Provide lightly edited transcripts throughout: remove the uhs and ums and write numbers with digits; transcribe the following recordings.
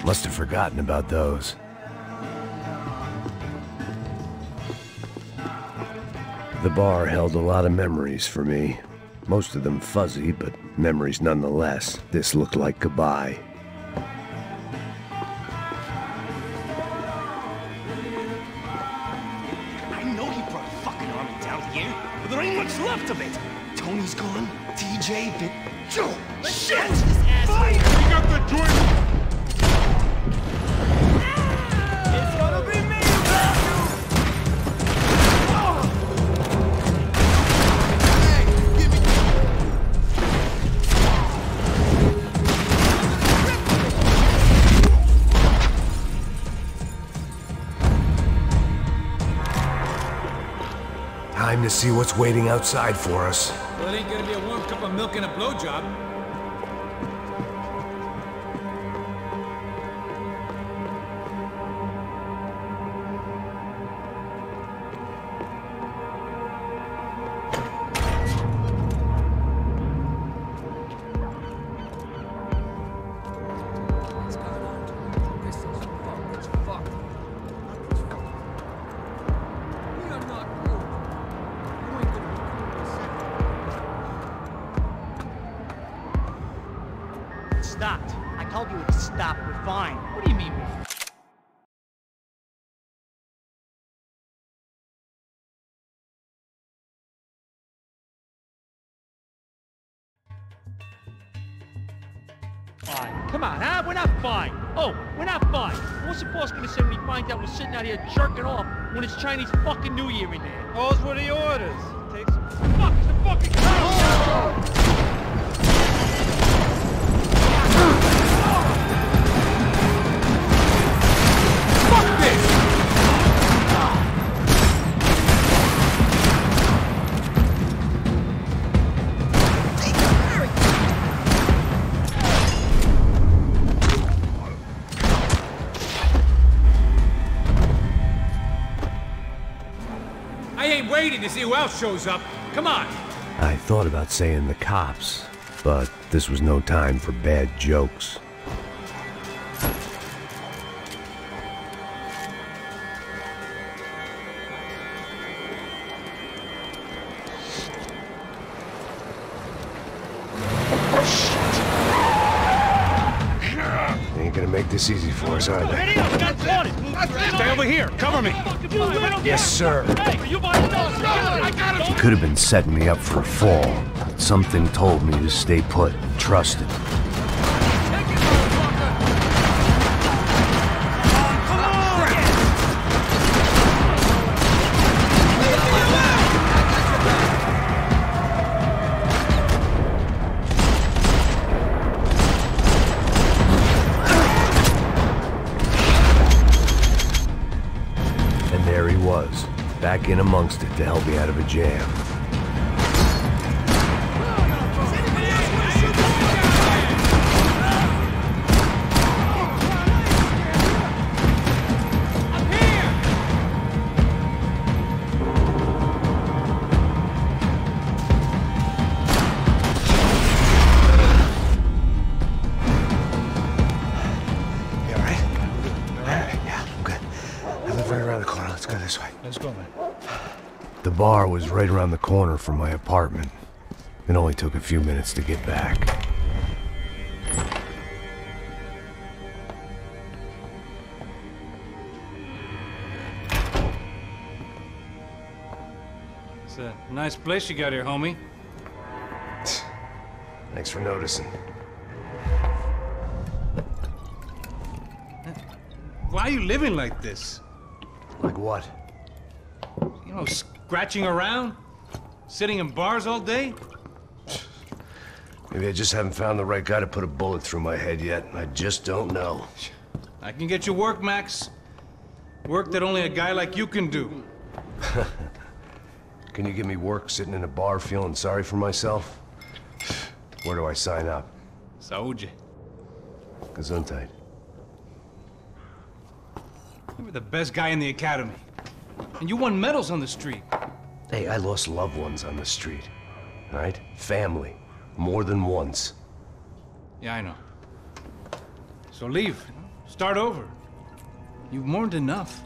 Must have forgotten about those. The bar held a lot of memories for me. Most of them fuzzy, but memories nonetheless. This looked like goodbye. I know he brought a fucking army down here, but there ain't much left of it. Tony's gone, TJ bit... Joe! Shit! Fire! We got the joint! It's gonna be me! Time to see what's waiting outside for us. Well, it ain't gonna be a warm cup of milk and a blowjob. Stopped. I told you to stop. We're fine. What do you mean? Fine. Come on, huh? We're not fine. Oh, we're not fine. What's the boss gonna say when he finds out we're sitting out here jerking off when it's Chinese fucking New Year in there? Those were the orders. Take some... Fuck, it's the fucking cow! Fuck this! I ain't waiting to see who else shows up. Come on. I thought about saying the cops, but this was no time for bad jokes. They ain't gonna make this easy for us, are they? Stay over here. Cover me. Yes, sir. You He could have been setting me up for a fall, but something told me to stay put and trust him. And there he was, back in amongst it to help me out of a jam. You all right? Yeah, I'm good. I live right around the corner. Let's go this way. Let's go, man. The bar was right around the corner from my apartment. It only took a few minutes to get back. It's a nice place you got here, homie. Thanks for noticing. Why are you living like this? Like what? You know, scratching around? Sitting in bars all day? Maybe I just haven't found the right guy to put a bullet through my head yet. I just don't know. I can get you work, Max. Work that only a guy like you can do. Can you give me work sitting in a bar feeling sorry for myself? Where do I sign up? Saúde. Gesundheit. You were the best guy in the academy. And you won medals on the street. Hey, I lost loved ones on the street. All right? Family. More than once. Yeah, I know. So leave. Start over. You've mourned enough.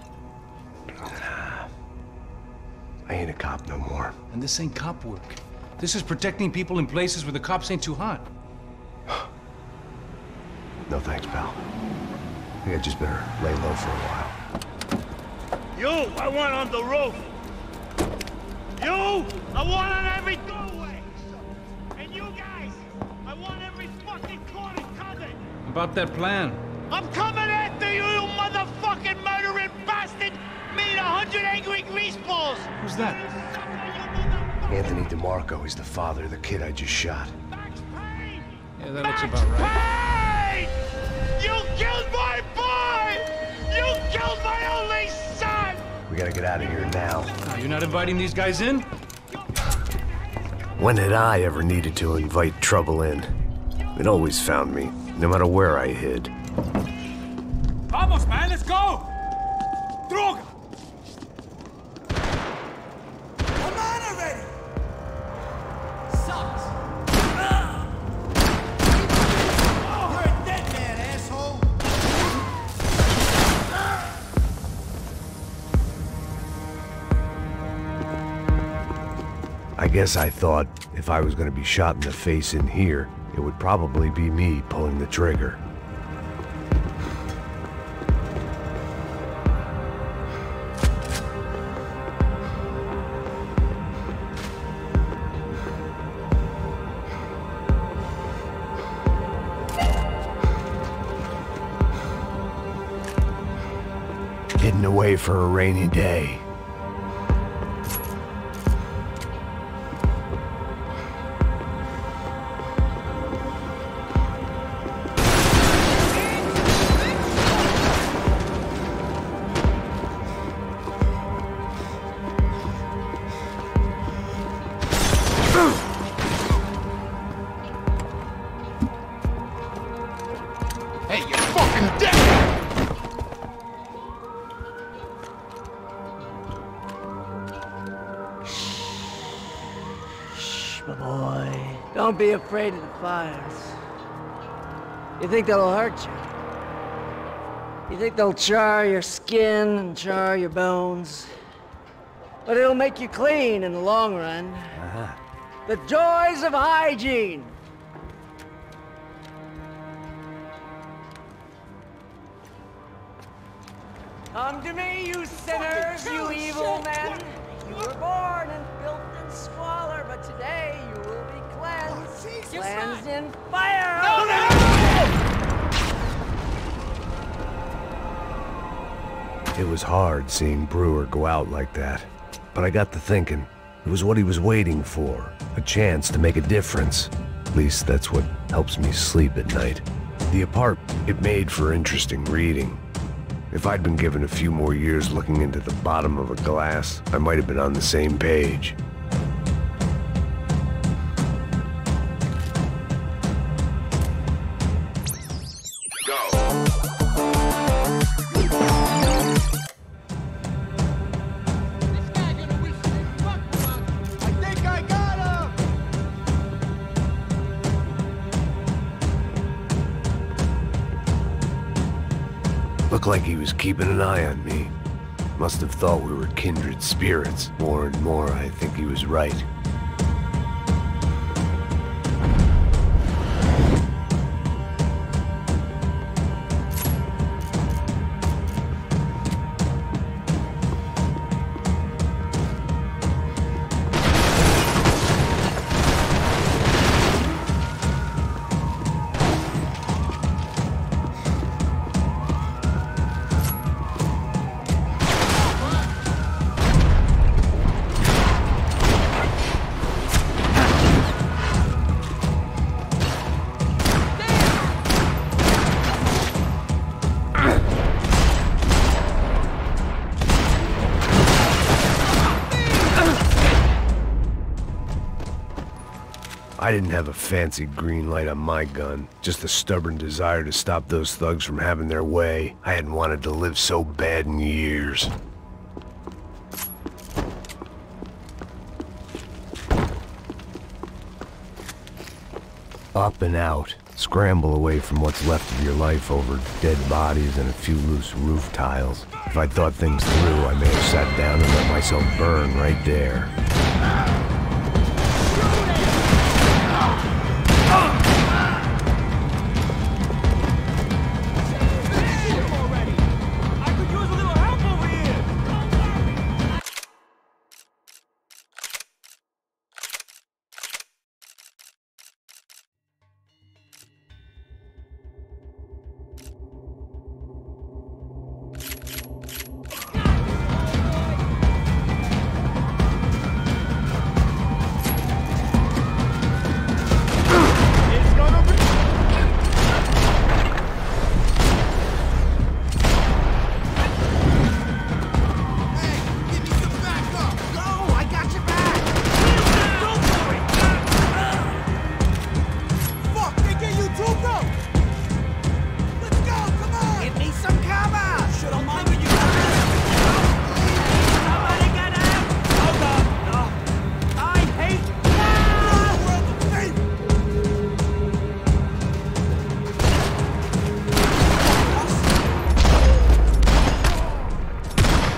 I ain't a cop no more. And this ain't cop work. This is protecting people in places where the cops ain't too hot. No thanks, pal. I think I just better lay low for a while. You, I want on the roof. You, I want on every doorway. And you guys, I want every fucking corner covered. About that plan. I'm coming after you, you motherfucking murdering bastard! Me and 100 angry greaseballs! Who's that? Anthony DeMarco. He's the father of the kid I just shot. Max Payne! Yeah, that looks about right. Payne! You killed my boy! You killed my only son! We gotta get out of here now. You're not inviting these guys in? When had I ever needed to invite trouble in? It always found me, no matter where I hid. Vamos, man, let's go! Droga! Come on already! Sucks! You're a dead man, asshole! I guess I thought if I was gonna be shot in the face in here, it would probably be me pulling the trigger. Hidden away for a rainy day. Hey, you're fucking dead! My boy, don't be afraid of the fires. You think they'll hurt you? You think they'll char your skin and char your bones? But it'll make you clean in the long run. The joys of hygiene! Come to me, you sinners, you evil men! You were born in filth and squalor, but today you will be cleansed. Cleansed in fire! It was hard seeing Brewer go out like that. But I got to thinking, it was what he was waiting for. A chance to make a difference. At least that's what helps me sleep at night. The apartment, it made for interesting reading. If I'd been given a few more years looking into the bottom of a glass, I might have been on the same page. Looked like he was keeping an eye on me. Must have thought we were kindred spirits. More and more, I think he was right. I didn't have a fancy green light on my gun, just a stubborn desire to stop those thugs from having their way. I hadn't wanted to live so bad in years. Up and out. Scramble away from what's left of your life over dead bodies and a few loose roof tiles. If I'd thought things through, I may have sat down and let myself burn right there.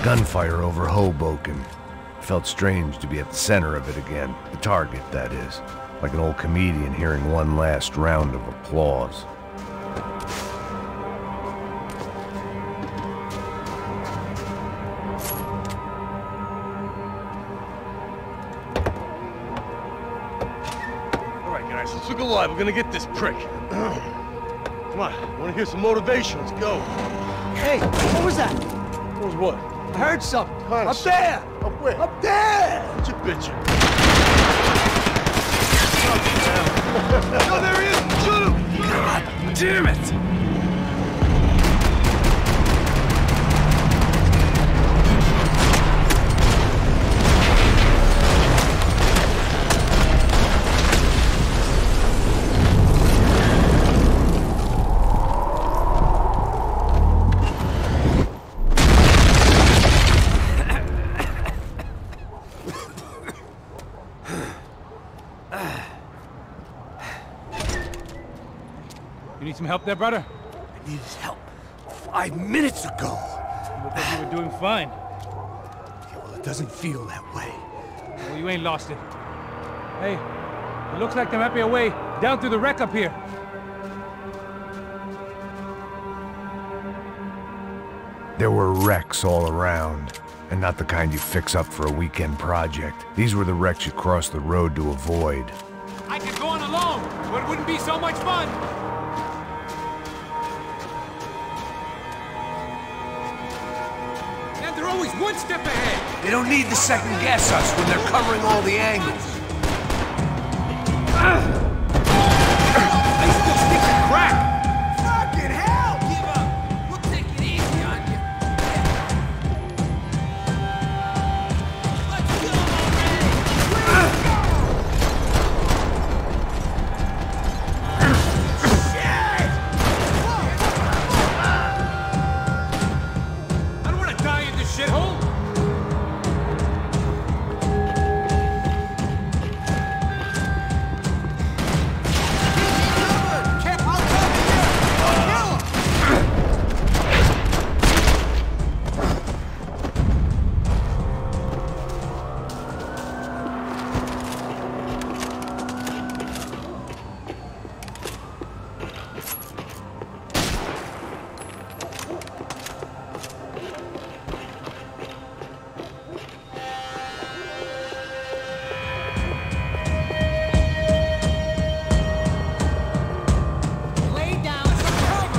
Gunfire over Hoboken. Felt strange to be at the center of it again. The target, that is. Like an old comedian hearing one last round of applause. All right, guys, let's look alive. We're gonna get this prick. Come on, wanna hear some motivation? Let's go. Hey, what was that? What was what? I heard something. Kinda Up there! Up where? Up there! What you bitching? No, there he is! Shoot him! God damn it! You need some help there, brother? I needed help 5 minutes ago. You look like you were doing fine. Yeah, well, it doesn't feel that way. Well, you ain't lost it. Hey, it looks like there might be a way down through the wreck up here. There were wrecks all around, and not the kind you fix up for a weekend project. These were the wrecks you cross the road to avoid. I could go on alone, but it wouldn't be so much fun. And they're always one step ahead. They don't need to second guess us when they're covering all the angles. They still stick to crack. Fucking hell! Give up. We'll take it easy on you. Let's go I don't want to die in this shithole.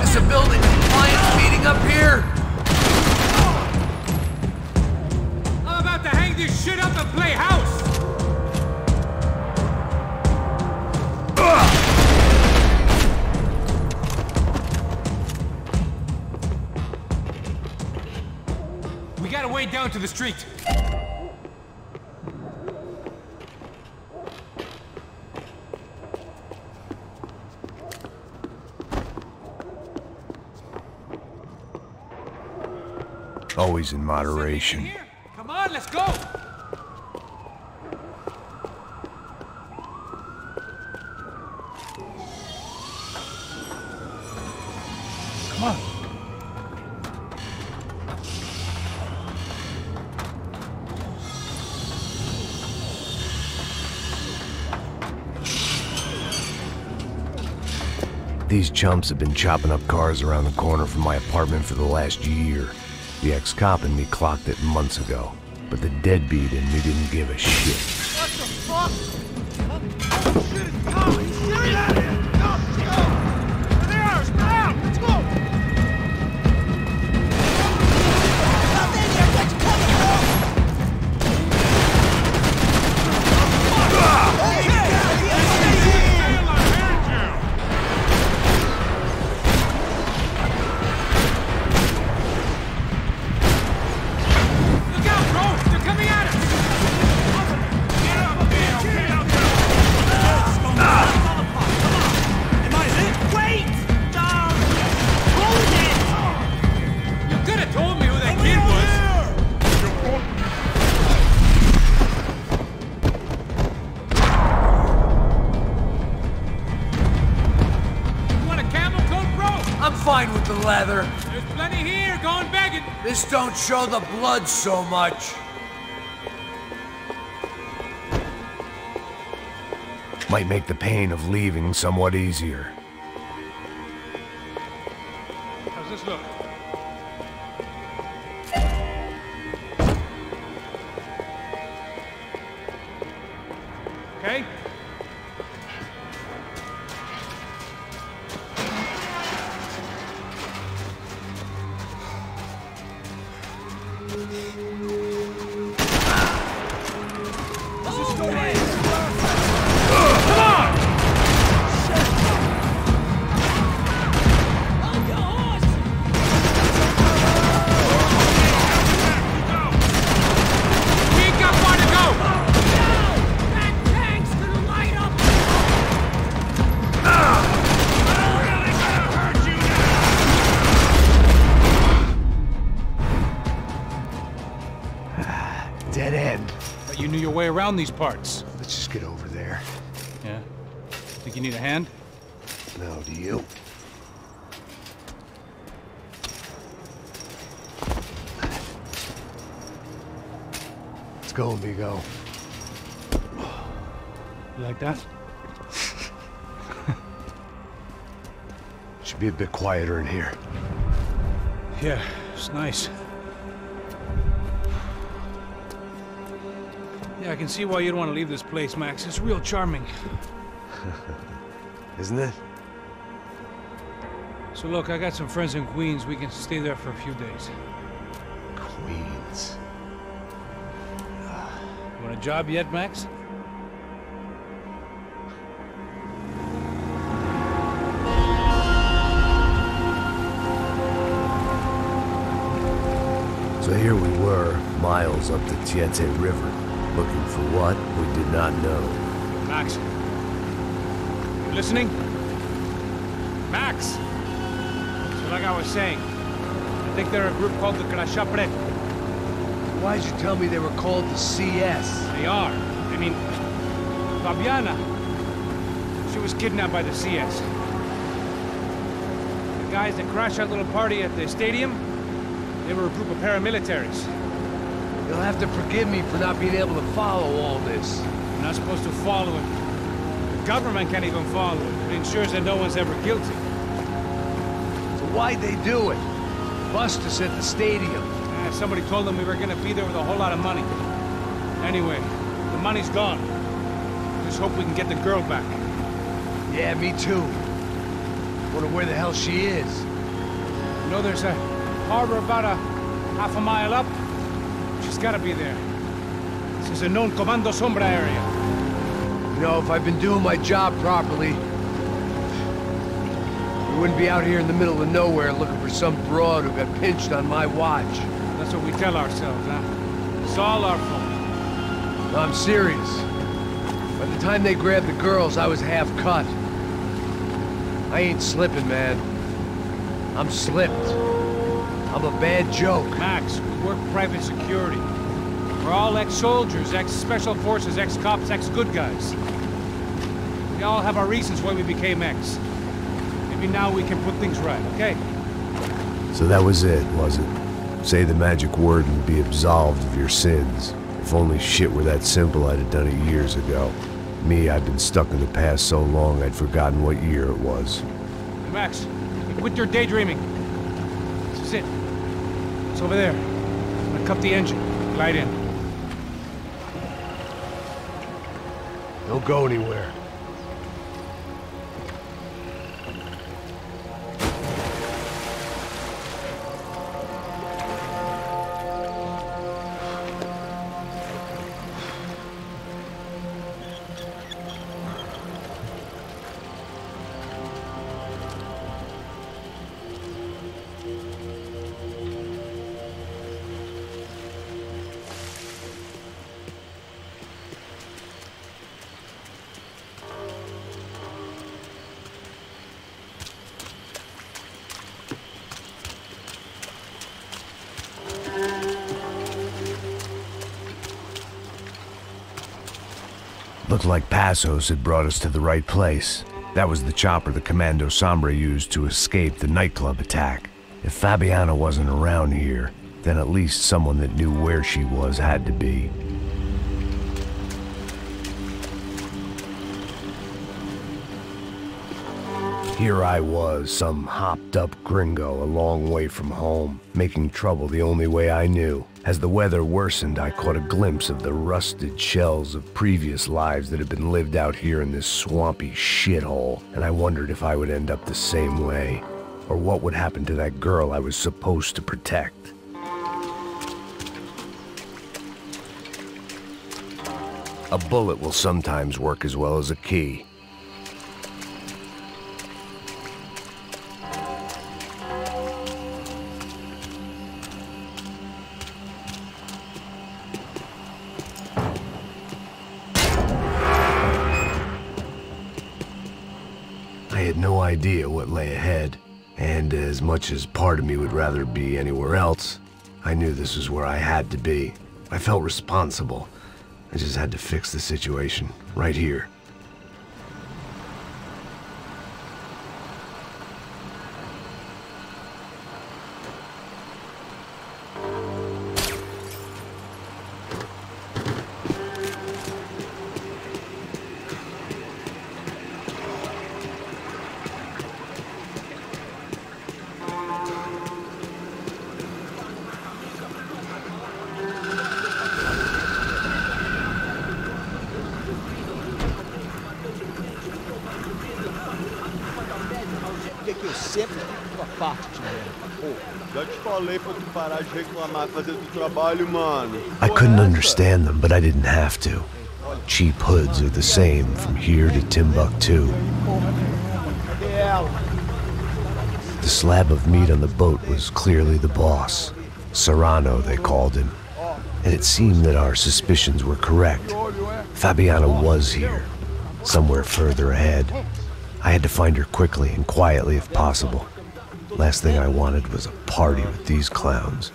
Is a building compliance meeting up here? I'm about to hang this shit up and play house. We got a way down to the street. Always in moderation. Here. Come on, let's go. Come on. These chumps have been chopping up cars around the corner from my apartment for the last year. The ex-cop in me clocked it months ago, but the deadbeat in me didn't give a shit. What the fuck? Oh, shit, it's Tommy! Get out of here! Go! Go! There they are! Spread out! Let's go! Stop in here! What's coming, bro? Fine with the leather. There's plenty here, going begging. This don't show the blood so much. Might make the pain of leaving somewhat easier. How's this look? Okay? Dead end. But you knew your way around these parts. Let's just get over there. Yeah? Think you need a hand? No, do you? Let's go, amigo. You like that? Should be a bit quieter in here. Yeah, it's nice. Yeah, I can see why you'd want to leave this place, Max. It's real charming. Isn't it? So look, I got some friends in Queens. We can stay there for a few days. Queens. You want a job yet, Max? So here we were, miles up the Tietze River, looking for what we did not know. Max. You listening? Max! So like I was saying, I think they're a group called the Krashapret. Why'd you tell me they were called the CS? They are. I mean, Fabiana, she was kidnapped by the CS. The guys that crashed that little party at the stadium, they were a group of paramilitaries. You'll have to forgive me for not being able to follow all this. You're not supposed to follow it. The government can't even follow it. It ensures that no one's ever guilty. So why'd they do it? Bust us at the stadium. Somebody told them we were gonna be there with a whole lot of money. Anyway, the money's gone. Just hope we can get the girl back. Yeah, me too. Wonder where the hell she is. You know, there's a harbor about a half a mile up. She's gotta be there. This is a known Comando Sombra area. You know, if I've been doing my job properly, we wouldn't be out here in the middle of nowhere looking for some broad who got pinched on my watch. That's what we tell ourselves, huh? It's all our fault. No, I'm serious. By the time they grabbed the girls, I was half cut. I ain't slipping, man. I'm slipped. I'm a bad joke. Max, we work private security. We're all ex-soldiers, ex-special forces, ex-cops, ex-good guys. We all have our reasons why we became ex. Maybe now we can put things right, okay? So that was it, was it? Say the magic word and be absolved of your sins. If only shit were that simple, I'd have done it years ago. Me, I've been stuck in the past so long I'd forgotten what year it was. Hey, Max, quit your daydreaming. This is it. It's over there. I'm gonna cup the engine. Glide in. Don't go anywhere. Looked like Passos had brought us to the right place. That was the chopper the Commando Sombra used to escape the nightclub attack. If Fabiana wasn't around here, then at least someone that knew where she was had to be. Here I was, some hopped-up gringo a long way from home, making trouble the only way I knew. As the weather worsened, I caught a glimpse of the rusted shells of previous lives that had been lived out here in this swampy shithole, and I wondered if I would end up the same way, or what would happen to that girl I was supposed to protect. A bullet will sometimes work as well as a key. I had no idea what lay ahead, and as much as part of me would rather be anywhere else, I knew this was where I had to be. I felt responsible. I just had to fix the situation, right here. Que eu sempre fico a parte de merda. Já te falei pra tu parar de reclamar e fazer do trabalho, mano. I couldn't understand them, but I didn't have to. Cheap hoods are the same from here to Timbuktu. The slab of meat on the boat was clearly the boss. Serrano, they called him. And it seemed that our suspicions were correct. Fabiana was here, somewhere further ahead. I had to find her quickly and quietly if possible. Last thing I wanted was a party with these clowns.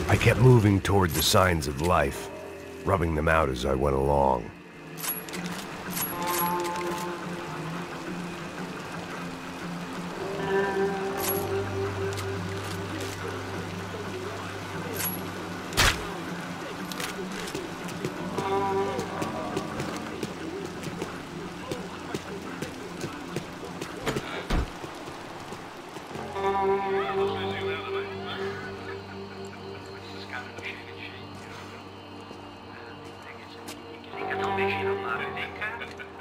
I kept moving toward the signs of life, rubbing them out as I went along.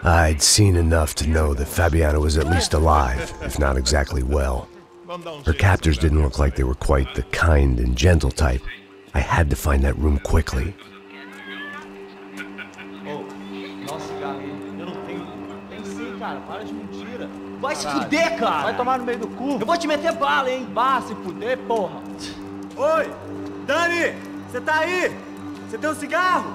I'd seen enough to know that Fabiana was at least alive, if not exactly well. Her captors didn't look like they were quite the kind and gentle type. I had to find that room quickly. Vai se fuder, cara! Vai tomar no meio do cu! Eu vou te meter bala, hein? Vá se fuder, porra! Oi! Dani! Você tá aí? Você tem um cigarro?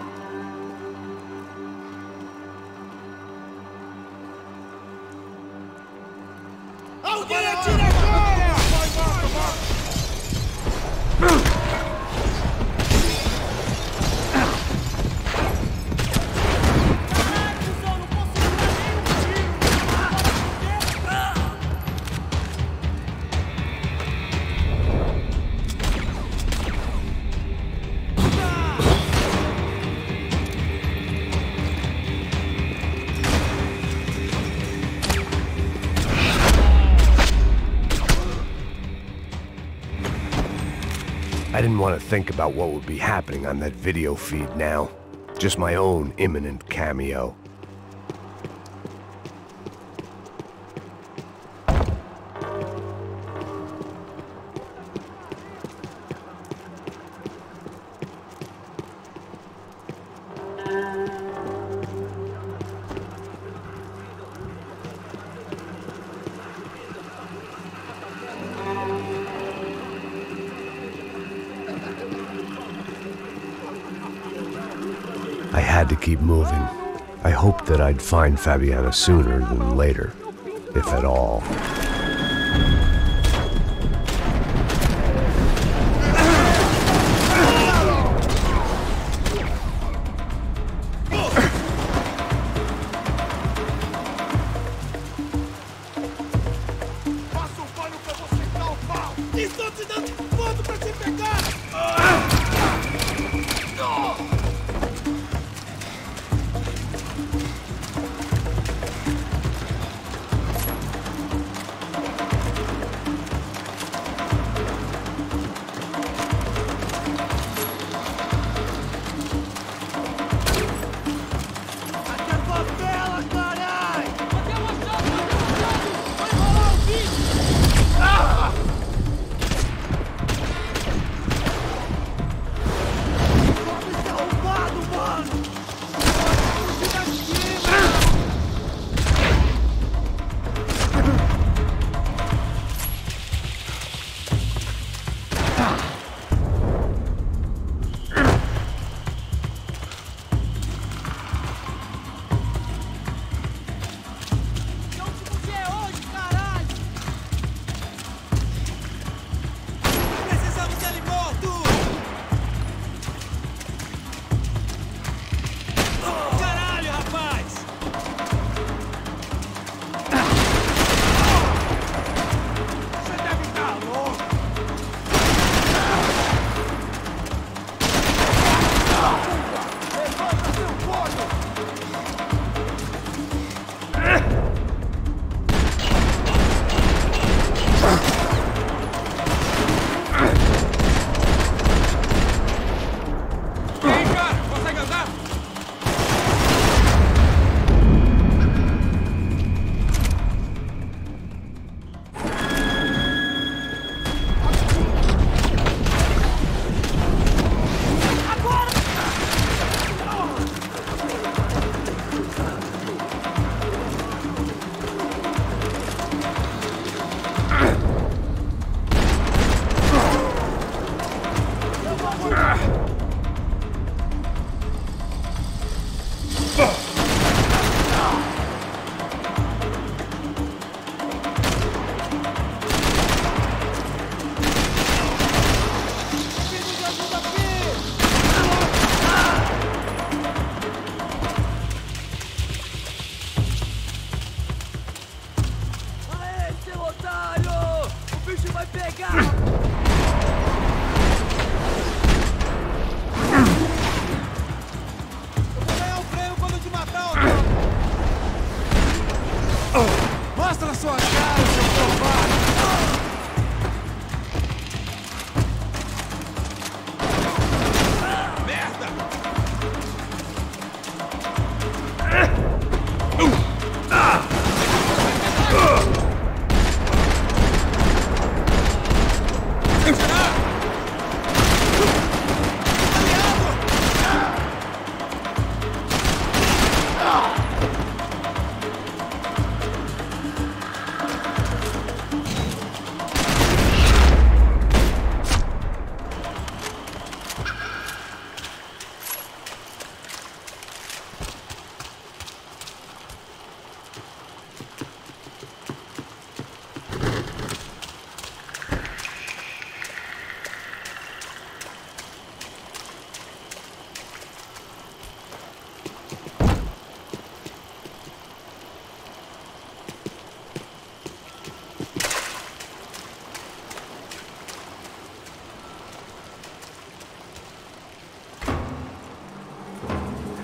Alguém atira agora! I didn't want to think about what would be happening on that video feed now. Just my own imminent cameo. I had to keep moving. I hoped that I'd find Fabiana sooner than later, if at all. Passa o pano pra você dar o pau! Estou te dando ponto pra te pegar!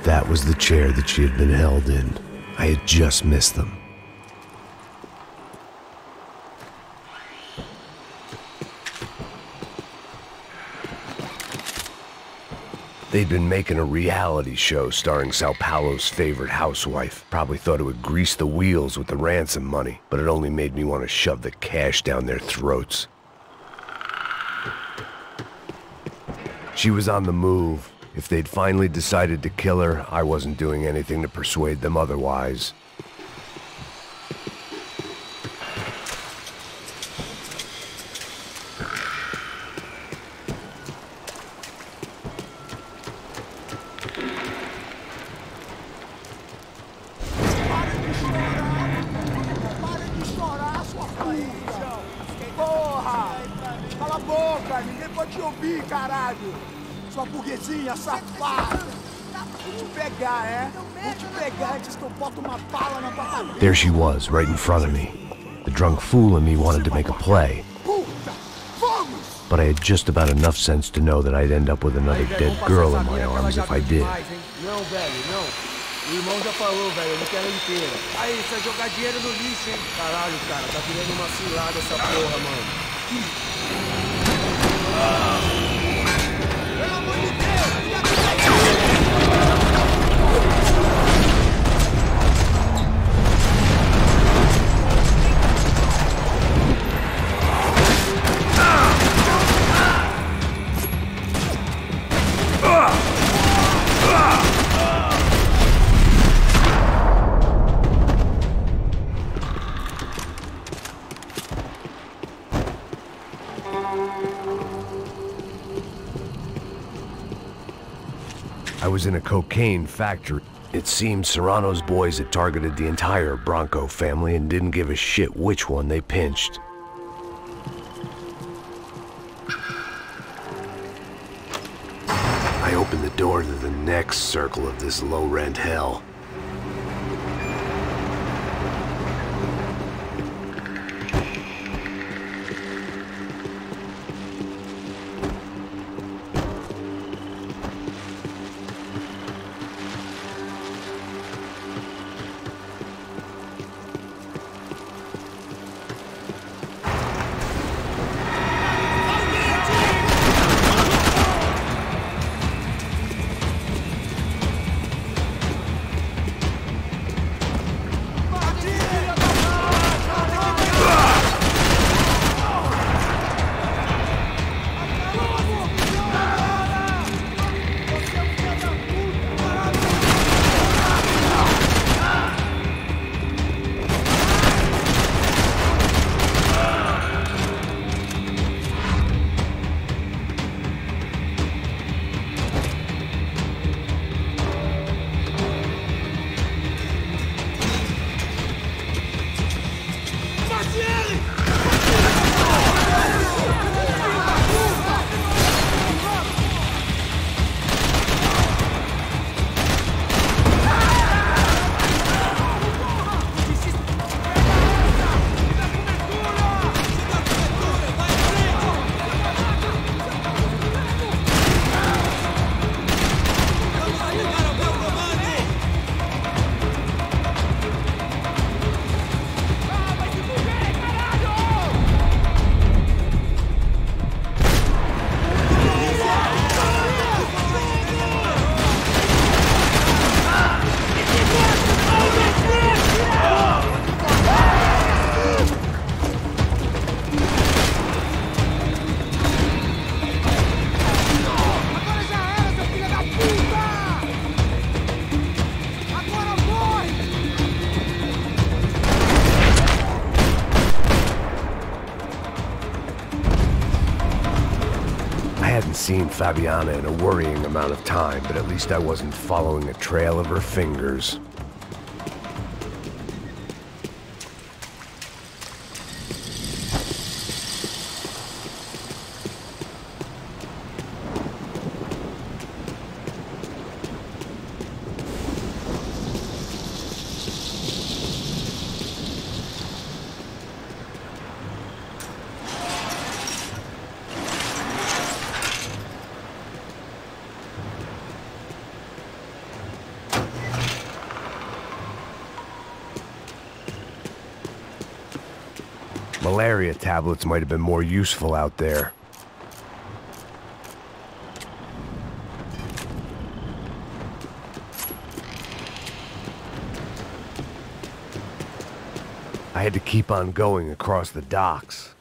that was the chair that she had been held in. I had just missed them. They'd been making a reality show starring Sao Paulo's favorite housewife. Probably thought it would grease the wheels with the ransom money, but it only made me want to shove the cash down their throats. She was on the move. If they'd finally decided to kill her, I wasn't doing anything to persuade them otherwise. There she was, right in front of me. The drunk fool in me wanted to make a play. But I had just about enough sense to know that I'd end up with another dead girl in my arms if I did. Não, velho, não. O irmão já falou, velho, eu não quero ela inteira. Aí, você vai jogar dinheiro no lixo, hein? Caralho, cara, tá virando uma cilada essa porra, mano. Pelo amor de Deus! I was in a cocaine factory. It seemed Serrano's boys had targeted the entire Bronco family and didn't give a shit which one they pinched. I opened the door to the next circle of this low-rent hell. Seen Fabiana in a worrying amount of time, but at least I wasn't following a trail of her fingers. malaria tablets might have been more useful out there. I had to keep on going across the docks.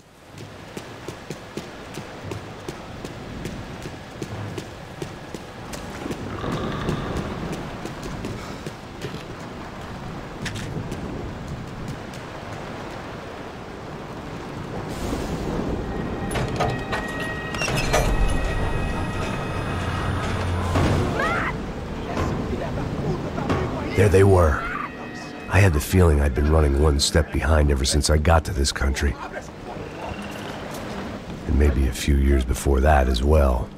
There they were. I had the feeling I'd been running one step behind ever since I got to this country. And maybe a few years before that as well.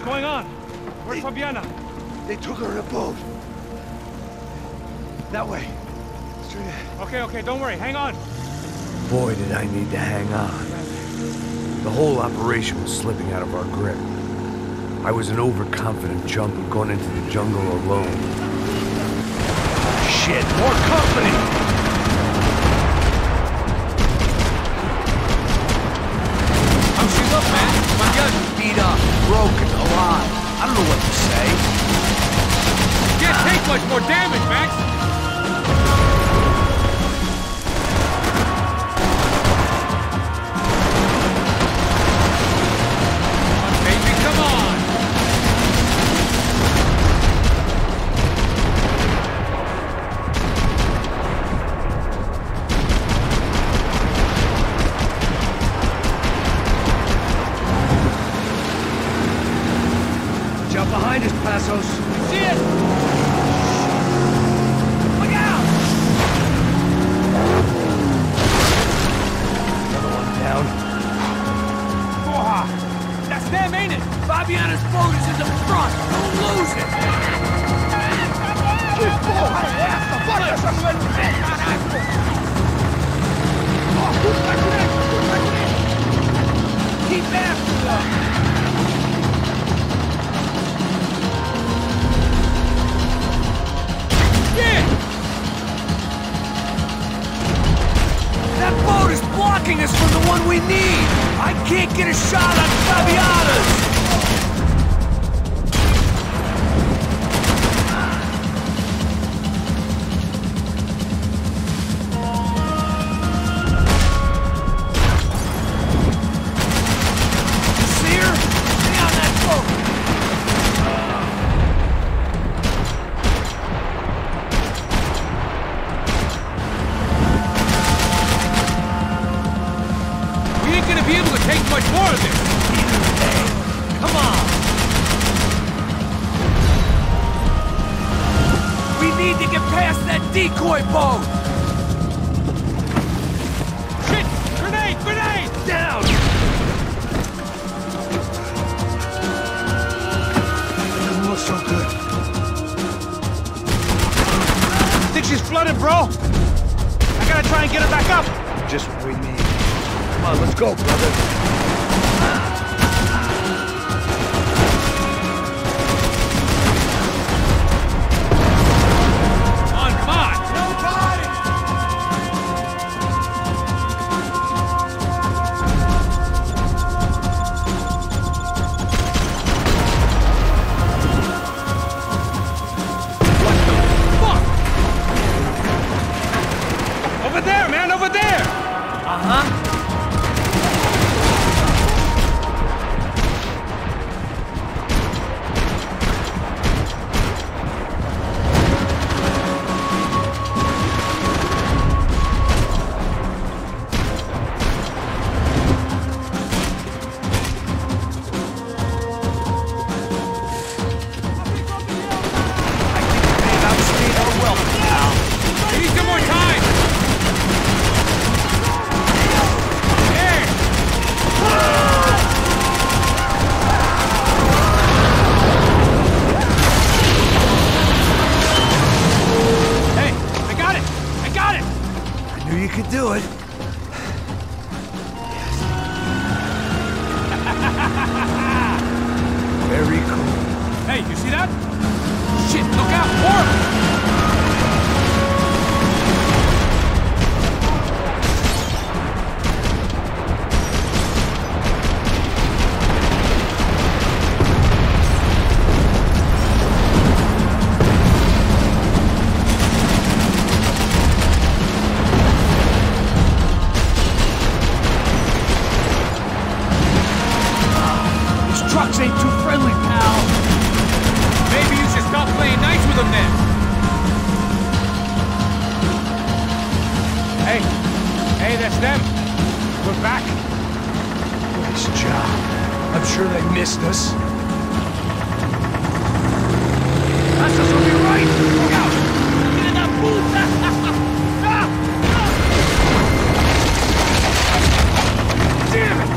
going on? Where's Fabiana? They took her in a boat. That way. Straight ahead. Okay, don't worry. Hang on. Boy, did I need to hang on. The whole operation was slipping out of our grip. I was an overconfident chump who'd gone into the jungle alone. Shit, more company! How's she look, man? My gun's beat up, broken, alive. I don't know what to say. Can't take much more damage, Max. Behind us, Passos. See it! Look out! Another one down. Porra! That's them, ain't it? Fabiana's boat is in the front. Don't lose it! Que porra é essa? Bota essa mulher de pé, caralho! Ó, tudo pra direita, tudo pra direita! Keep after them! That boat is blocking us from the one we need! I can't get a shot on Fabiana's! See her? Stay on that boat! Be able to take much more of this. Come on! We need to get past that decoy boat! Shit! Grenade! Grenade! Down! Doesn't look so good. Think she's flooded, bro? I gotta try and get her back up. Just what we need. Come on, let's go, brother. On fire! What the fuck? Over there, man, over there! Uh-huh. Need some more time! Hey! Hey, I got it! I got it! I knew you could do it. Very cool. Hey, you see that? Shit, look out! More! Trucks ain't too friendly, pal. Maybe you should stop playing nice with them then. Hey, that's them. We're back. Nice job. I'm sure they missed us. That's us will be right. Look out! Get in that boot! Damn it!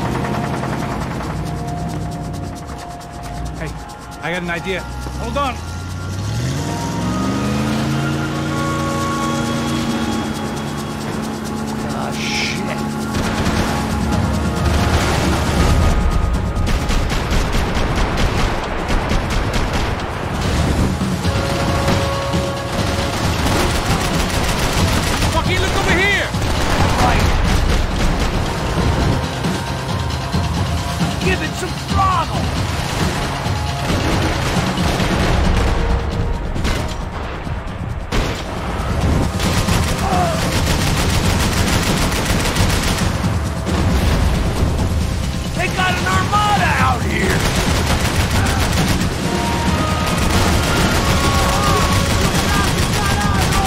Hey, I got an idea. Hold on. Ah, shit. Fucking look over here! Right. Give it some throttle! They got an armada out here!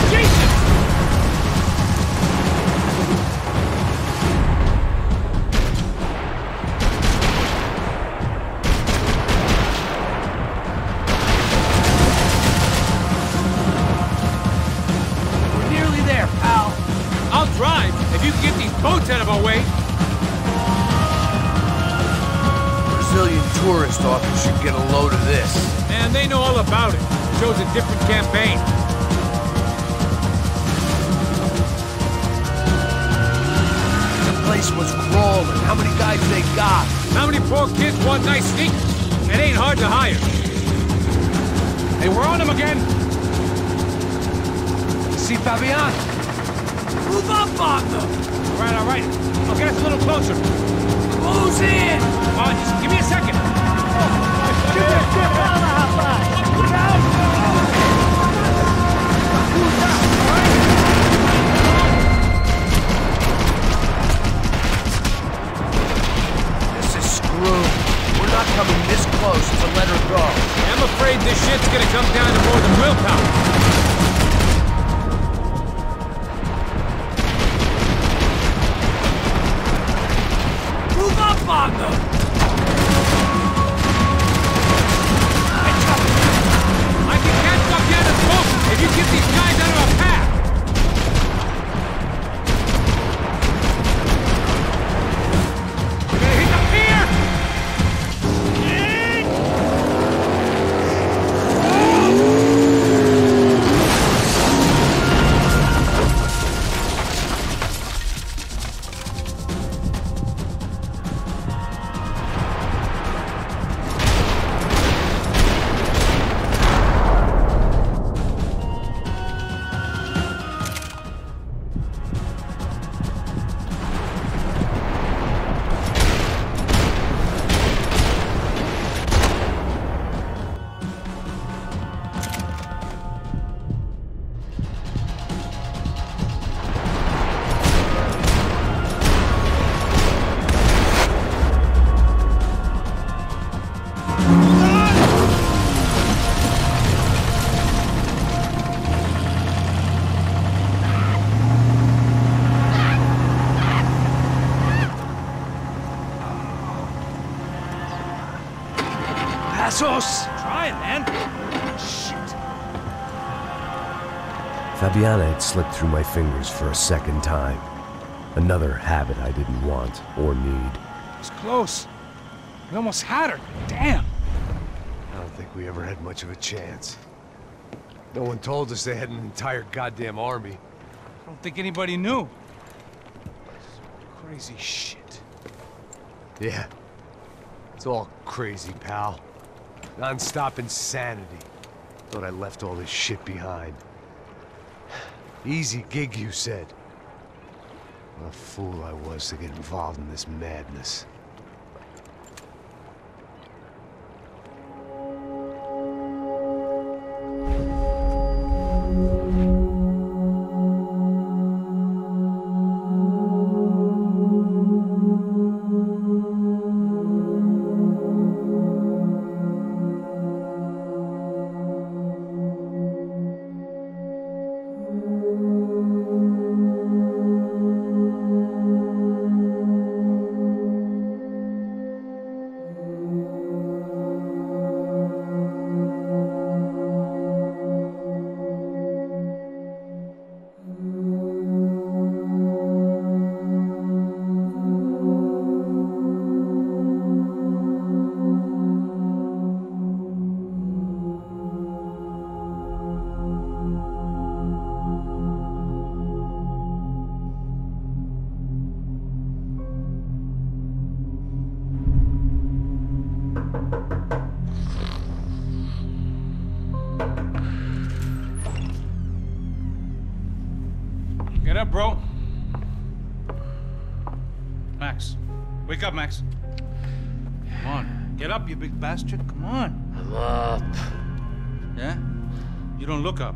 Jesus! We're nearly there, pal. I'll drive if you can get these boats out of our way. Brazilian tourist office should get a load of this. Man, they know all about it. Shows a different campaign. The place was crawling. How many guys they got? How many poor kids want nice sneakers? It ain't hard to hire. Hey, we're on them again. See Fabian? Move up on them! All right. I'll get us a little closer. Who's in? Come on, just give me a second. This is screwed. We're not coming this close to let her go. I'm afraid this shit's gonna come down to more than willpower. Move up on them! I can catch Fabiana's boat if you get these guys out of our path. We're gonna hit the pier! Passos! Try it, man. Shit. Fabiana had slipped through my fingers for a second time. Another habit I didn't want or need. It was close. We almost had her. Damn. I don't think we ever had much of a chance. No one told us they had an entire goddamn army. I don't think anybody knew. Crazy shit. Yeah. It's all crazy, pal. Non-stop insanity. Thought I left all this shit behind. Easy gig, you said. What a fool I was to get involved in this madness. Get up, bro. Max. Wake up, Max. Come on. Get up, you big bastard. Come on. I'm up. Yeah? You don't look up.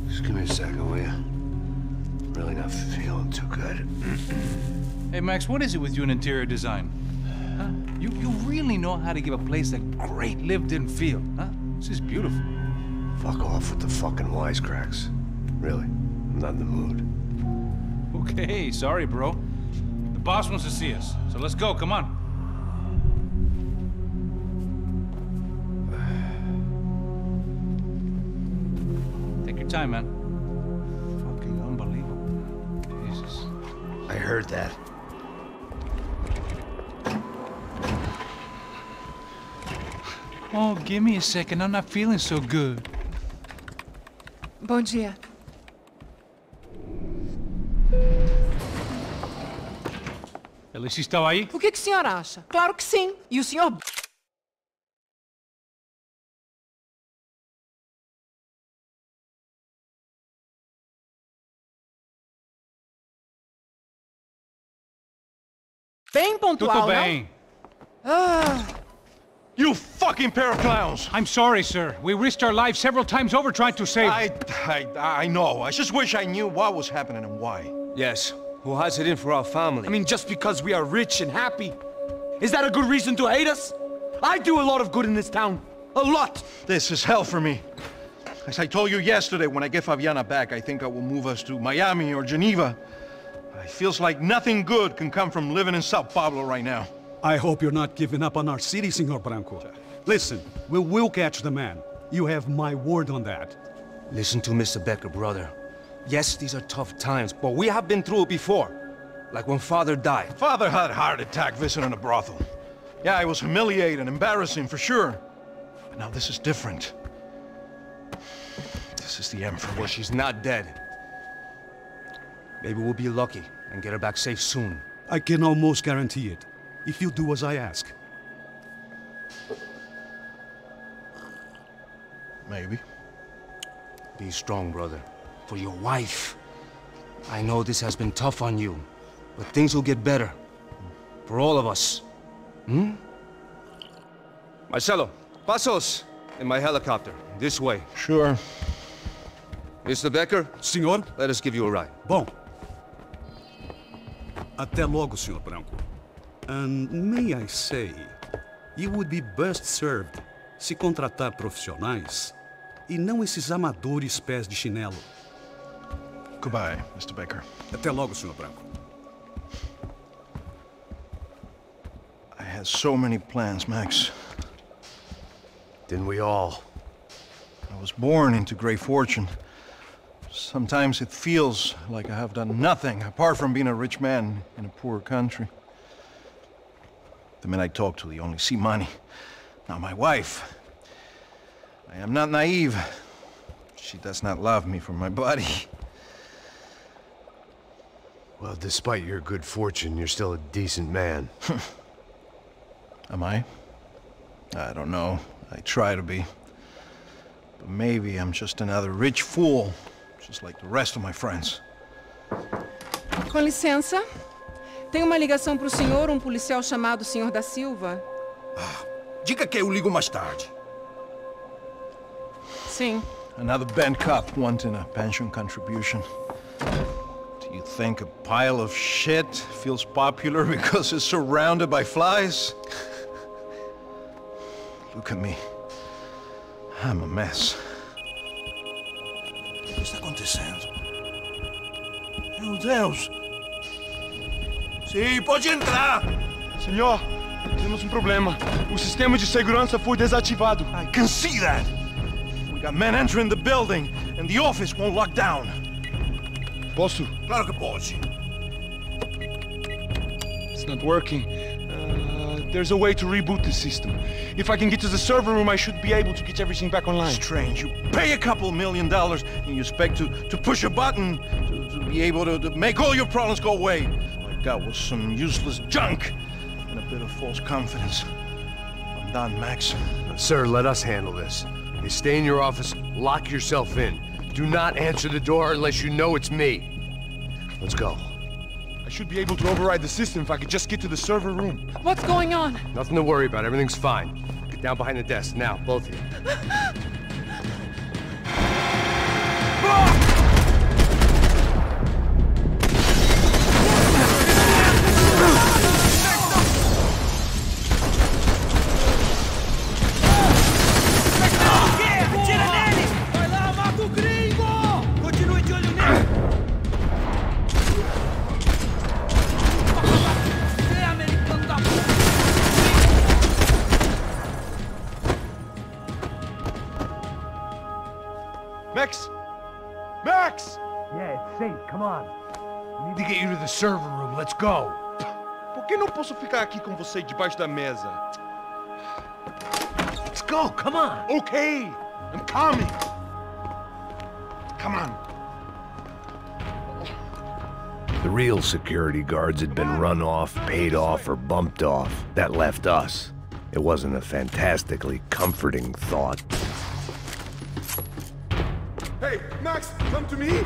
Just give me a second, will you? Really not feeling too good. Hey, Max, what is it with you and interior design? Huh? You really know how to give a place a great lived-in feel, huh? This is beautiful. Fuck off with the fucking wisecracks. Really, I'm not in the mood. Okay, sorry, bro. The boss wants to see us, so let's go, come on. Take your time, man. Fucking unbelievable. Jesus. I heard that. Oh, give me a second. I'm not feeling so good. Bom dia. Alicia estava aí? O que o senhor acha? Claro que sim. E o senhor... Bem pontual, Tudo bem. You fucking pair of clowns! I'm sorry, sir. We risked our lives several times over trying to save... I know. I just wish I knew what was happening and why. Yes. Who has it in for our family? I mean, just because we are rich and happy, is that a good reason to hate us? I do a lot of good in this town. A lot! This is hell for me. As I told you yesterday, when I get Fabiana back, I think I will move us to Miami or Geneva. It feels like nothing good can come from living in Sao Paulo right now. I hope you're not giving up on our city, Senor Branco. Listen, we will catch the man. You have my word on that. Listen to Mr. Becker, brother. Yes, these are tough times, but we have been through it before. Like when Father died. Father had a heart attack visiting a brothel. Yeah, it was humiliating, embarrassing, for sure. But now this is different. This is the end for me. Well, she's not dead. Maybe we'll be lucky and get her back safe soon. I can almost guarantee it, if you do as I ask. Maybe. Be strong, brother. For your wife. I know this has been tough on you, but things will get better. For all of us. Hmm? Marcelo, pasos in my helicopter. This way. Sure. Mr. Becker? Senhor? Let us give you a ride. Bom. Até logo, Senhor Branco. And may I say, you would be best served se contratar profissionais e não esses amadores pés de chinelo. Goodbye, Mr. Becker. Até logo, Senhor Branco. I had so many plans, Max. Didn't we all? I was born into great fortune. Sometimes it feels like I have done nothing apart from being a rich man in a poor country. The men I talk to, they only see money. Now my wife, I am not naive. She does not love me for my body. Well, despite your good fortune, you're still a decent man. Am I? I don't know. I try to be. But maybe I'm just another rich fool, just like the rest of my friends. Com licença. Tem uma ligação para o senhor, um policial chamado Senhor da Silva. Diga que eu ligo mais tarde. Sim. Another bent cop wanting a pension contribution. Do you think a pile of shit feels popular because it's surrounded by flies? Look at me. I'm a mess. O que está acontecendo? Meu Deus! Sim, pode entrar! Senhor, temos um problema. O sistema de segurança foi desativado. I can see that! We got men entering the building, and the office won't lock down. Posso? Claro que pode. It's not working. There's a way to reboot the system. If I can get to the server room, I should be able to get everything back online. Strange. You pay a couple $1 million, and you expect to push a button to be able to make all your problems go away. All I got was some useless junk and a bit of false confidence. I'm done, Max. Sir, let us handle this. You stay in your office, lock yourself in. Do not answer the door unless you know it's me. Let's go. I should be able to override the system if I could just get to the server room. What's going on? Nothing to worry about. Everything's fine. Get down behind the desk now, both of you. Max! Max! Yeah, it's safe. Come on. We need to get you to the server room. Let's go. Por que não posso ficar aqui com você debaixo da mesa? Let's go. Come on. Okay, I'm coming. Come on. The real security guards had been run off, paid off, or bumped off. That left us. It wasn't a fantastically comforting thought. Hey, Max, come to me!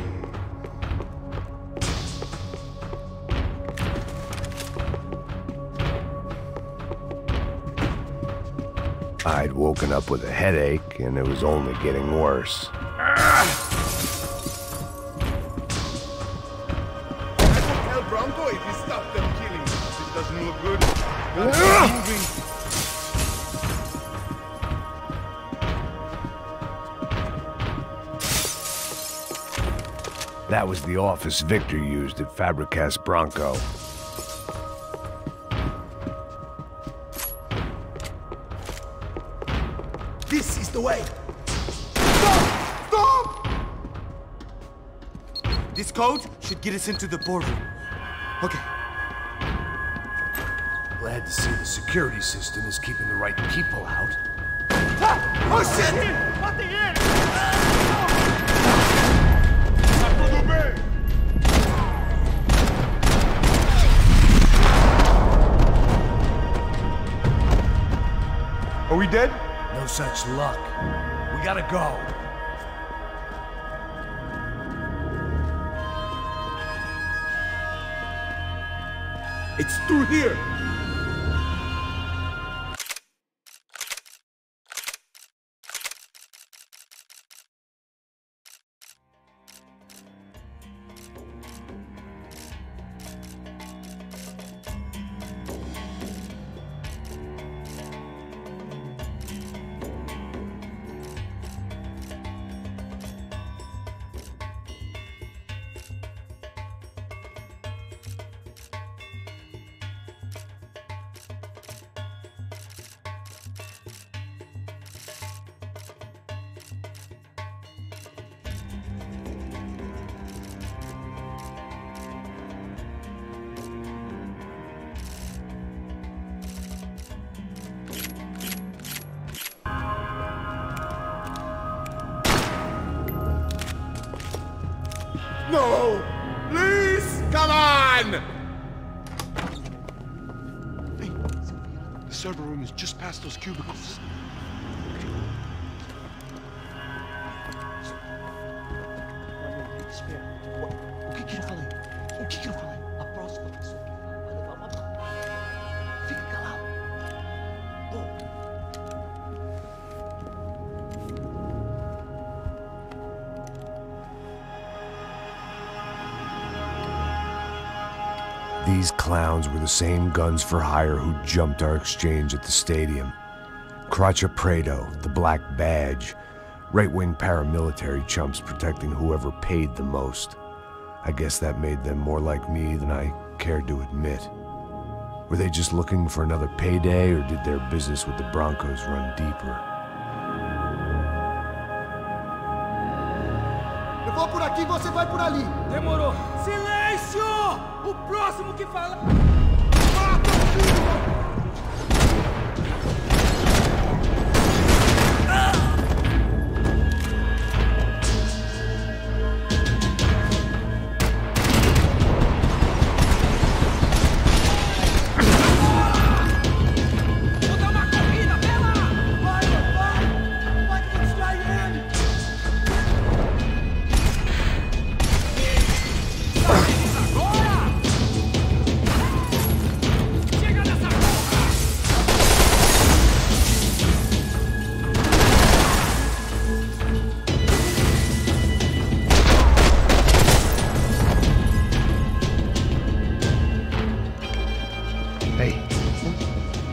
I'd woken up with a headache, and it was only getting worse. I will tell Bronco if he stops them killing. This doesn't look good. Moving. That was the office Victor used at Fabricas Bronco. This is the way. Stop! Stop! This code should get us into the boardroom. Okay. Glad to see the security system is keeping the right people out. Ah! Oh shit! What the hell? Are we dead? No such luck. We gotta go. It's through here. No! Please! Come on! Hey, the server room is just past those cubicles. O que eu falei? O que eu falei? A próxima pessoa que fala vai levar uma bala. Fica calado. These clowns were the same guns for hire who jumped our exchange at the stadium. Craccia Prado, the Black Badge, right-wing paramilitary chumps protecting whoever paid the most. I guess that made them more like me than I cared to admit. Were they just looking for another payday, or did their business with the Broncos run deeper? Eu vou por aqui, você vai por ali. Demorou. Silêncio! O próximo que fala... Mata o filho!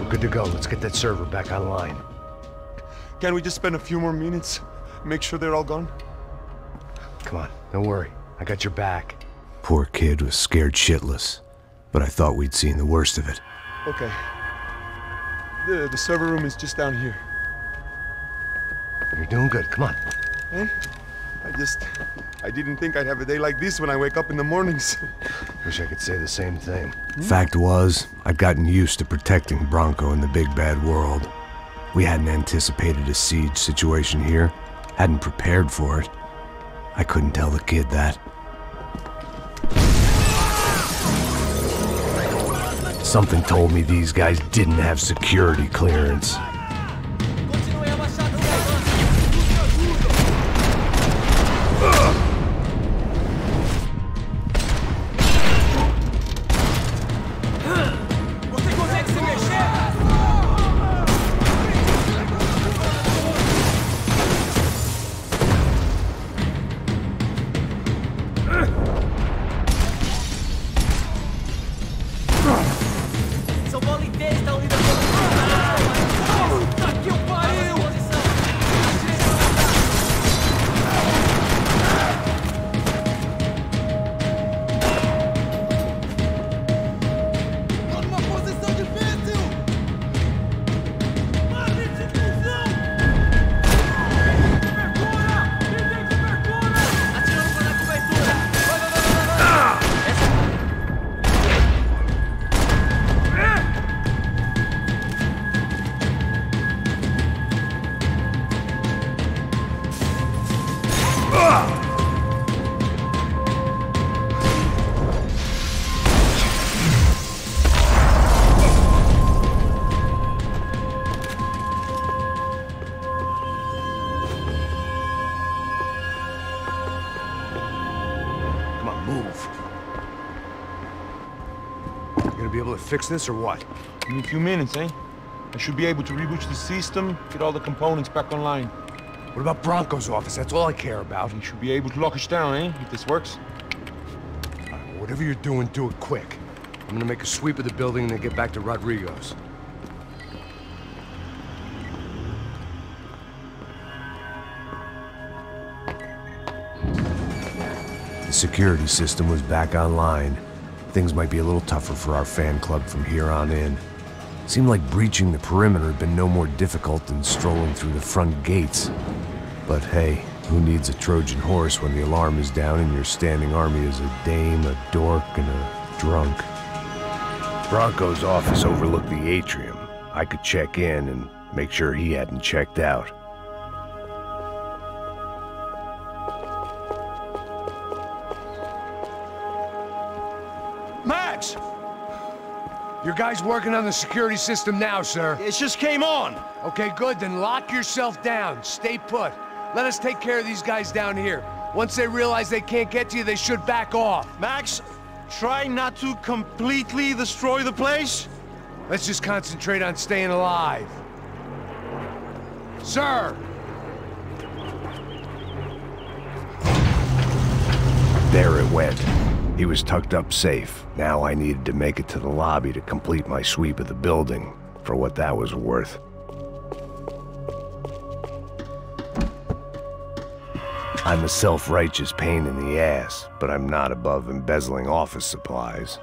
We're good to go. Let's get that server back online. Can we just spend a few more minutes? Make sure they're all gone? Come on, don't worry. I got your back. Poor kid was scared shitless, but I thought we'd seen the worst of it. Okay. The server room is just down here. You're doing good. Come on. Eh? I didn't think I'd have a day like this when I wake up in the mornings. Wish I could say the same thing. Fact was, I'd gotten used to protecting Bronco in the big bad world. We hadn't anticipated a siege situation here, hadn't prepared for it. I couldn't tell the kid that. Something told me these guys didn't have security clearance. Fix this or what? In a few minutes, eh? I should be able to reboot the system, get all the components back online. What about Bronco's office? That's all I care about. You should be able to lock us down, eh? If this works. Whatever you're doing, do it quick. I'm gonna make a sweep of the building and then get back to Rodrigo's. The security system was back online. Things might be a little tougher for our fan club from here on in. Seemed like breaching the perimeter had been no more difficult than strolling through the front gates. But hey, who needs a Trojan horse when the alarm is down and your standing army is a dame, a dork, and a drunk? Bronco's office overlooked the atrium. I could check in and make sure he hadn't checked out. Max! Your guys working on the security system now, sir. It just came on. Okay, good. Then lock yourself down. Stay put. Let us take care of these guys down here. Once they realize they can't get to you, they should back off. Max, try not to completely destroy the place. Let's just concentrate on staying alive. Sir! There it went. He was tucked up safe. Now I needed to make it to the lobby to complete my sweep of the building, for what that was worth. I'm a self-righteous pain in the ass, but I'm not above embezzling office supplies.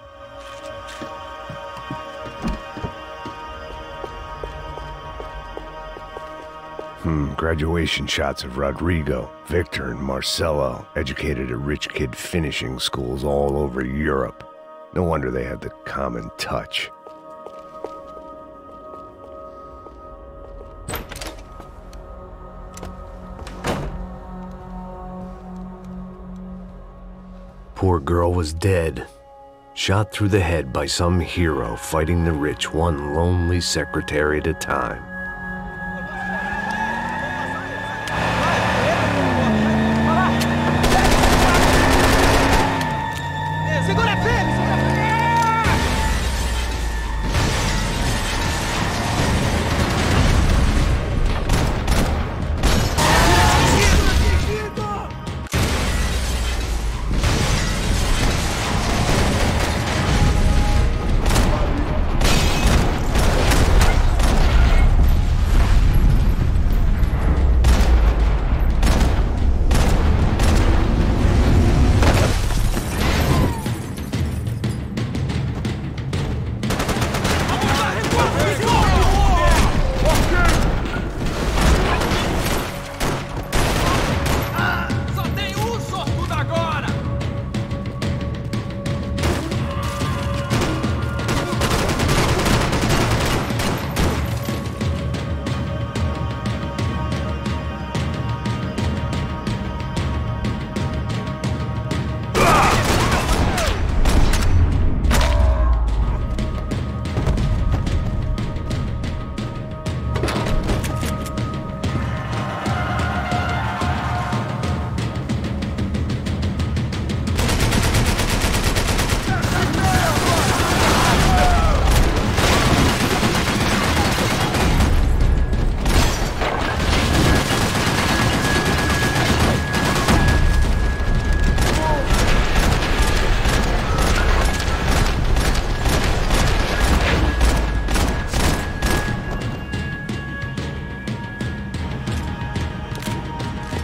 Graduation shots of Rodrigo, Victor, and Marcelo, educated at rich kid finishing schools all over Europe. No wonder they had the common touch. Poor girl was dead. Shot through the head by some hero fighting the rich one lonely secretary at a time.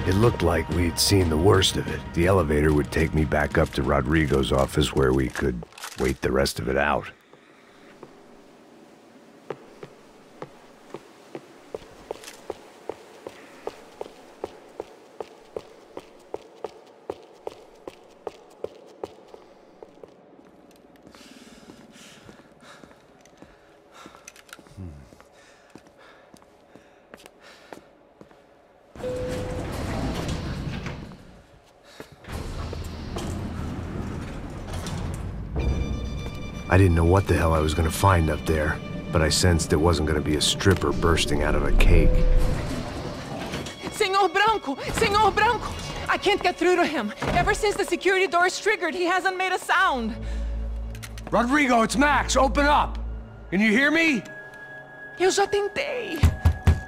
It looked like we'd seen the worst of it. The elevator would take me back up to Rodrigo's office where we could wait the rest of it out. I didn't know what the hell I was gonna find up there, but I sensed it wasn't gonna be a stripper bursting out of a cake. Senor Branco! Senor Branco! I can't get through to him. Ever since the security door is triggered, he hasn't made a sound. Rodrigo, it's Max. Open up. Can you hear me? Eu já tentei.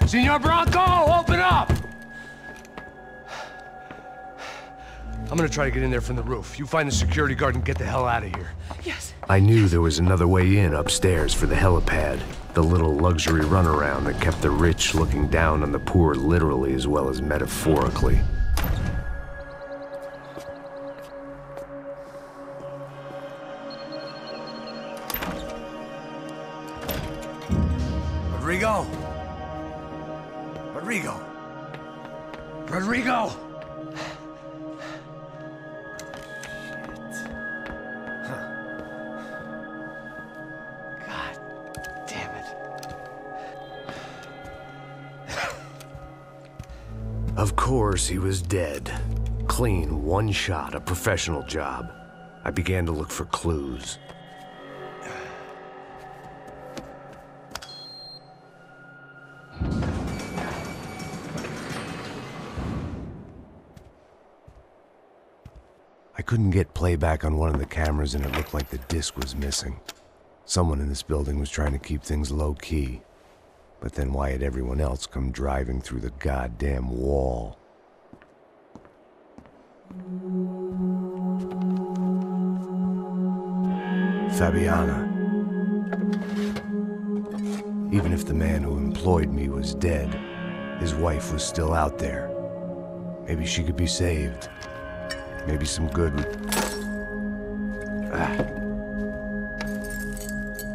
Senor Branco, open up! I'm gonna try to get in there from the roof. You find the security guard and get the hell out of here. Yes. I knew there was another way in upstairs for the helipad, the little luxury runaround that kept the rich looking down on the poor literally as well as metaphorically. Rodrigo? Rodrigo? Rodrigo? Of course, he was dead. Clean, one shot, a professional job. I began to look for clues. I couldn't get playback on one of the cameras and it looked like the disc was missing. Someone in this building was trying to keep things low-key. But then why had everyone else come driving through the goddamn wall? Fabiana. Even if the man who employed me was dead, his wife was still out there. Maybe she could be saved. Maybe some good would...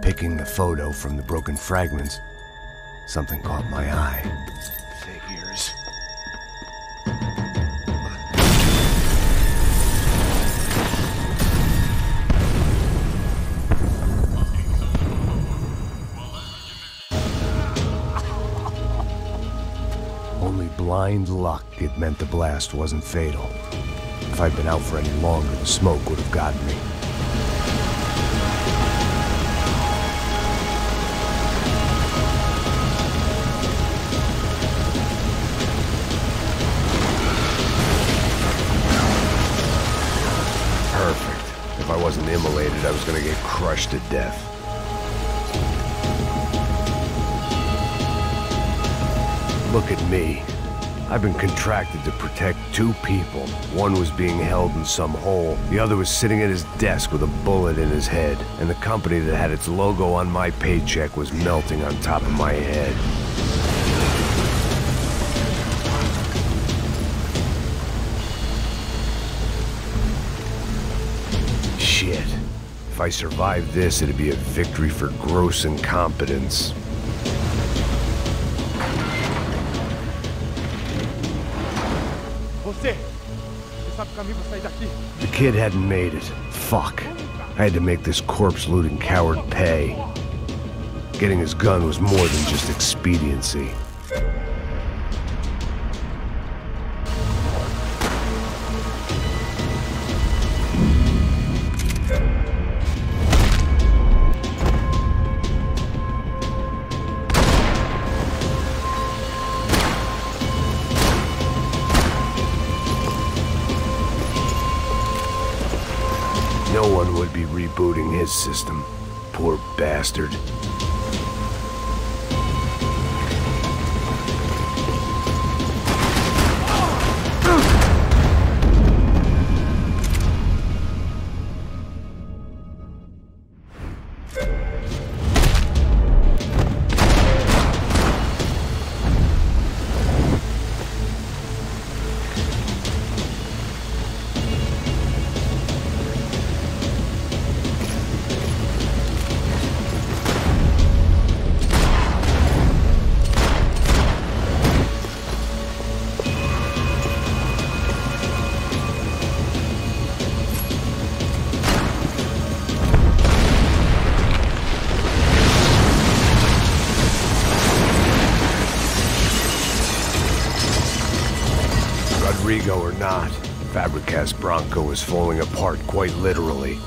Picking the photo from the broken fragments, something caught my eye. Figures. Only blind luck it meant the blast wasn't fatal. If I'd been out for any longer, the smoke would have gotten me. Perfect. If I wasn't immolated, I was gonna get crushed to death. Look at me. I've been contracted to protect two people. One was being held in some hole. The other was sitting at his desk with a bullet in his head. And the company that had its logo on my paycheck was melting on top of my head. Shit. If I survived this, it'd be a victory for gross incompetence. The kid hadn't made it. Fuck. I had to make this corpse-looting coward pay. Getting his gun was more than just expediency. No one would be rebooting his system. Poor bastard. Rodrigo or not, Fabregas Bronco is falling apart quite literally.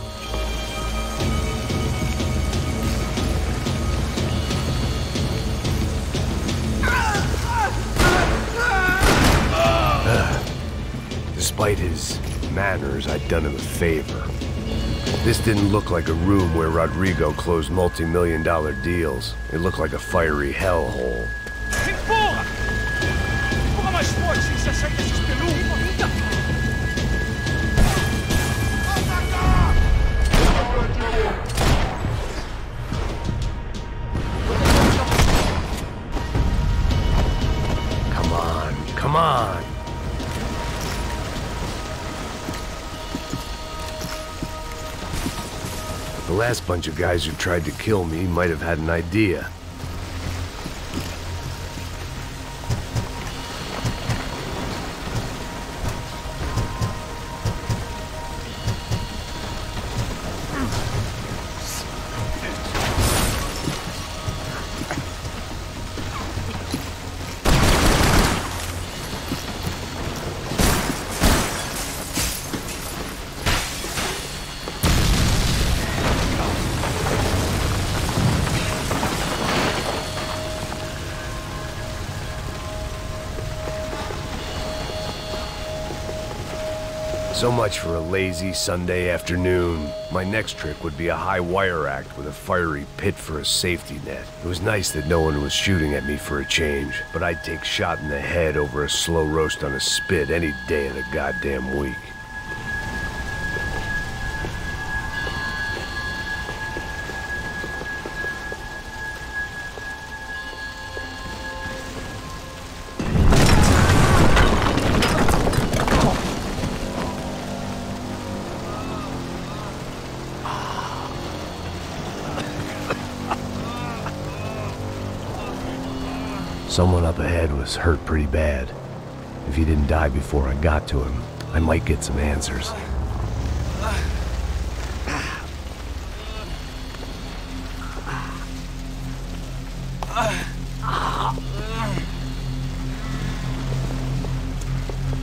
Despite his manners, I'd done him a favor. This didn't look like a room where Rodrigo closed multi-million-dollar deals. It looked like a fiery hellhole. Porra! Porra mais forte, você acerta esses peludos! Come on, come on! The last bunch of guys who tried to kill me might have had an idea. So much for a lazy Sunday afternoon. My next trick would be a high wire act with a fiery pit for a safety net. It was nice that no one was shooting at me for a change, but I'd take shot in the head over a slow roast on a spit any day of the goddamn week. Someone up ahead was hurt pretty bad. If he didn't die before I got to him, I might get some answers.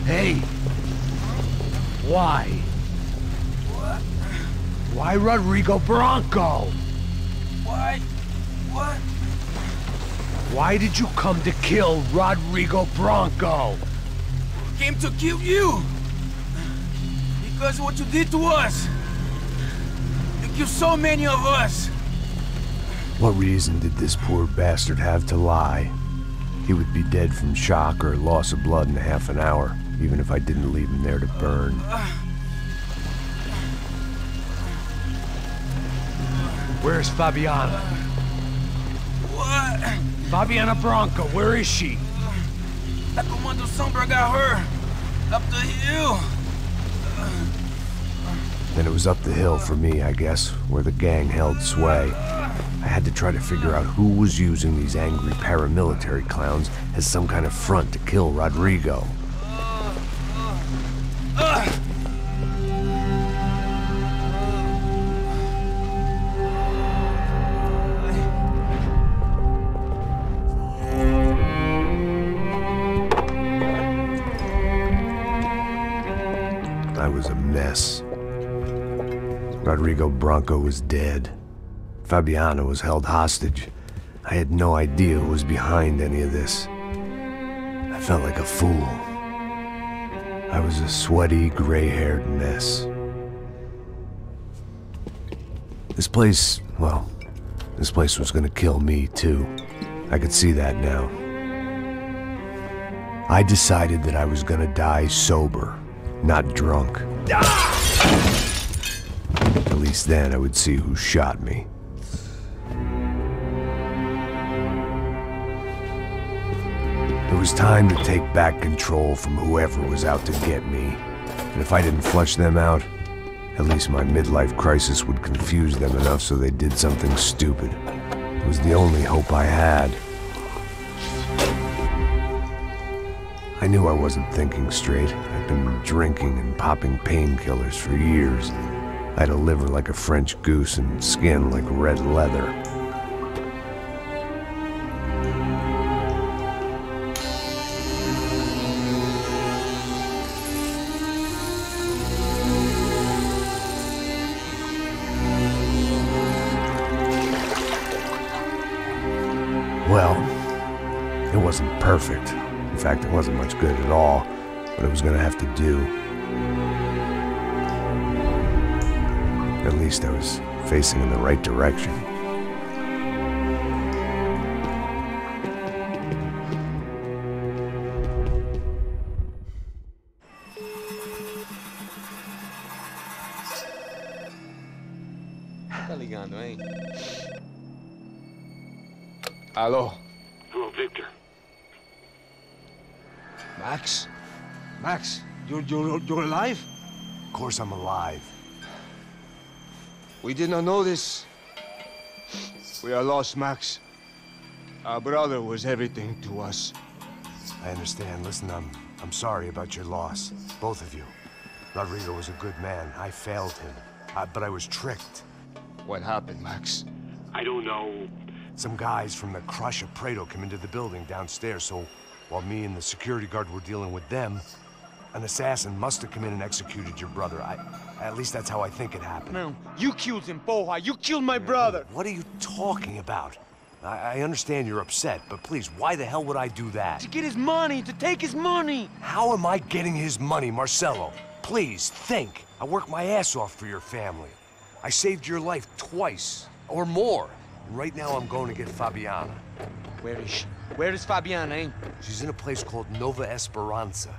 Hey! Why? What? Why Rodrigo Bronco? Why? What? Why did you come to kill Rodrigo Bronco? Came to kill you! Because what you did to us! You killed so many of us! What reason did this poor bastard have to lie? He would be dead from shock or loss of blood in half an hour, even if I didn't leave him there to burn. Where's Fabiana? What? Fabiana Bronco, where is she? That Comando Sombra got her. Up the hill. Then it was up the hill for me, I guess, where the gang held sway. I had to try to figure out who was using these angry paramilitary clowns as some kind of front to kill Rodrigo. I was a mess. Rodrigo Bronco was dead. Fabiana was held hostage. I had no idea who was behind any of this. I felt like a fool. I was a sweaty, gray-haired mess. This place, well, this place was gonna kill me, too. I could see that now. I decided that I was gonna die sober, not drunk. At least then I would see who shot me. It was time to take back control from whoever was out to get me. And if I didn't flush them out, at least my midlife crisis would confuse them enough so they did something stupid. It was the only hope I had. I knew I wasn't thinking straight. I'd been drinking and popping painkillers for years. I had a liver like a French goose and skin like red leather. It wasn't perfect. In fact, it wasn't much good at all, but it was gonna have to do. At least I was facing in the right direction. Tá ligando, hein? Alô? Hello, Victor. Max? Max, you're alive? Of course I'm alive. We did not know this. We are lost, Max. Our brother was everything to us. I understand. Listen, I'm sorry about your loss. Both of you. Rodrigo was a good man. I failed him. But I was tricked. What happened, Max? I don't know. Some guys from the Crush of Prado came into the building downstairs, so while me and the security guard were dealing with them, an assassin must have come in and executed your brother. At least that's how I think it happened. No, you killed him, Poha. You killed my brother. What are you talking about? I understand you're upset, but please, why the hell would I do that? To get his money, to take his money. How am I getting his money, Marcelo? Please, think. I worked my ass off for your family. I saved your life twice, or more. Right now I'm going to get Fabiana. Where is she? Where is Fabiana, eh? She's in a place called Nova Esperanza.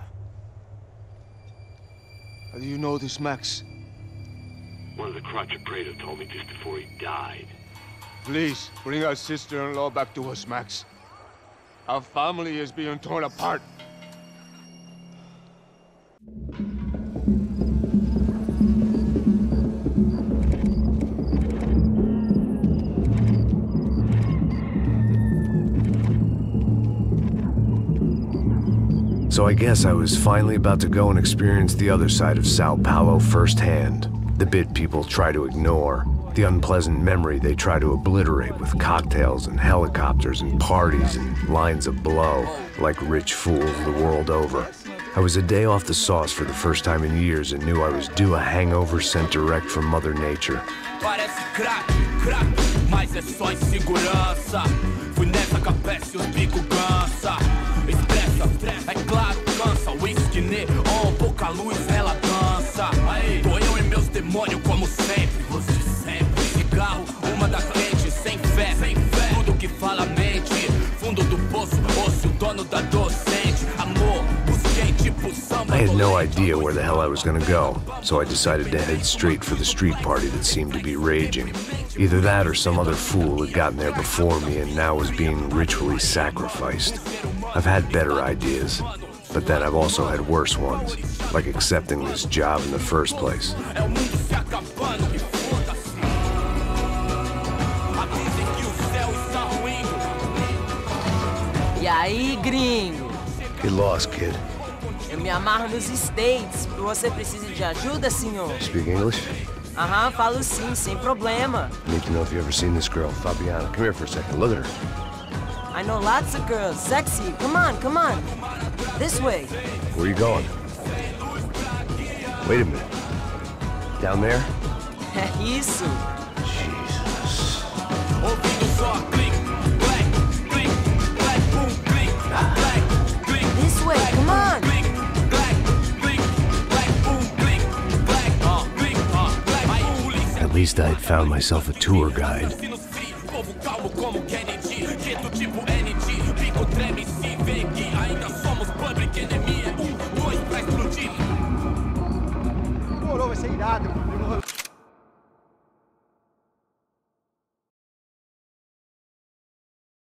How do you know this, Max? One of the Crotch of Prado told me just before he died. Please, bring our sister-in-law back to us, Max. Our family is being torn apart. So I guess I was finally about to go and experience the other side of Sao Paulo firsthand. The bit people try to ignore. The unpleasant memory they try to obliterate with cocktails and helicopters and parties and lines of blow, like rich fools the world over. I was a day off the sauce for the first time in years and knew I was due a hangover sent direct from Mother Nature. Parece crack, mas é só insegurança. Fui nessa capeste, os bico cansa. Estressa, é claro, cansa. Whisky neon, pouca luz, ela dança. Tô eu e meus demônios como sempre. Você sempre. Cigarro, uma da frente, sem fé. Tudo que fala mente. Fundo do poço, osso, dono da docente. Amor, busquei tipo samba. I had no idea where the hell I was gonna go, so I decided to head straight for the street party that seemed to be raging. Either that or some other fool had gotten there before me and now was being ritually sacrificed. I've had better ideas, but then I've also had worse ones, like accepting this job in the first place. E aí, gringo? Get lost, kid. Eu me amarro nos States. Você precisa de ajuda, senhor? Speak English? Aham, falo sim, sem problema. I need to know if you've ever seen this girl, Fabiana. Come here for a second. Look at her. I know lots of girls. Sexy. Come on, come on. This way. Where are you going? Wait a minute. Down there? Isso. Jesus. This way, come on. At least I'd found myself a tour guide.